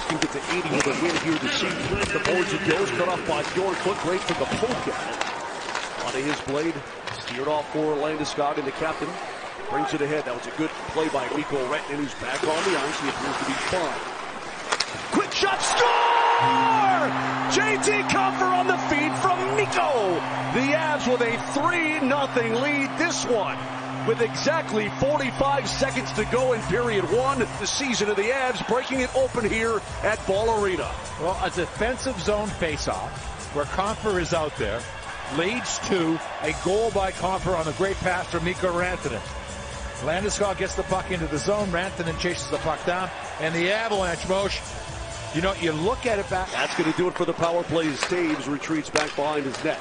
Avs can get to 80 with a win here this season. The boards it goes, cut off by Bjornfoot. Great for the poke at it. Onto his blade, steered off for Landeskog, and the captain brings it ahead. That was a good play by Mikko Rantanen, who's back on the ice. He appears to be fine. Quick shot, score! JT Compher on the feed from Mikko. The Avs with a 3-0 lead. This one with exactly 45 seconds to go in period one. The season of the Avs breaking it open here at Ball Arena. Well, a defensive zone faceoff where Compher is out there leads to a goal by Compher on the great pass from Mikko Rantanen. Landeskog gets the puck into the zone. Rantanen chases the puck down, and the Avalanche motion. You know, you look at it back. That's going to do it for the power play. Taves retreats back behind his net.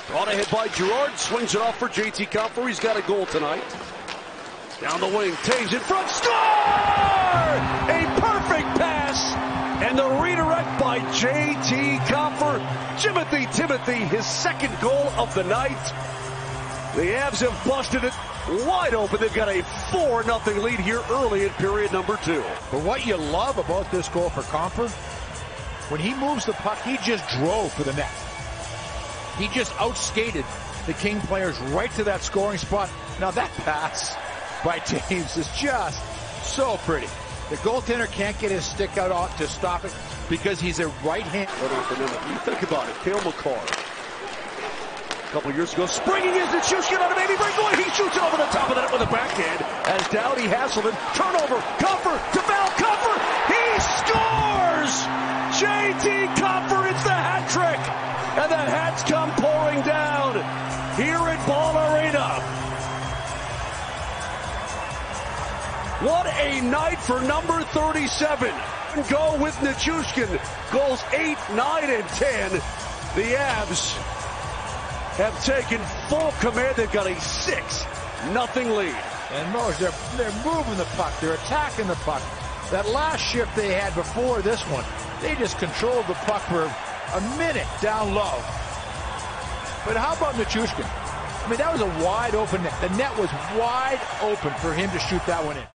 Brought ahead by Girard. Swings it off for JT Compher. He's got a goal tonight. Down the wing. Taves in front. Score! A perfect pass. And the redirect by JT Compher. Timothy, his second goal of the night. The Avs have busted it wide open. They've got a 4-0 lead here early in period number 2. But what you love about this goal for Compher, when he moves the puck, he just drove for the net. He just outskated the King players right to that scoring spot. Now that pass by Taves is just so pretty. The goaltender can't get his stick out to stop it because he's a right-hand. You think about it, Cale Makar. A couple years ago, springing is Nichushkin on a baby breakaway. He shoots it over the top of the net with a backhand. As Doughty Hasselman, turnover, Compher to Val Compher. He scores! JT Compher, it's the hat trick. And the hats come pouring down here at Ball Arena. What a night for number 37. Go with Nichushkin. Goals 8, 9, and 10. The Avs have taken full command. They've got a 6-0 lead. And Mose, they're moving the puck. They're attacking the puck. That last shift they had before this one, they just controlled the puck for a minute down low. But how about Nichushkin? I mean, that was a wide open net. The net was wide open for him to shoot that one in.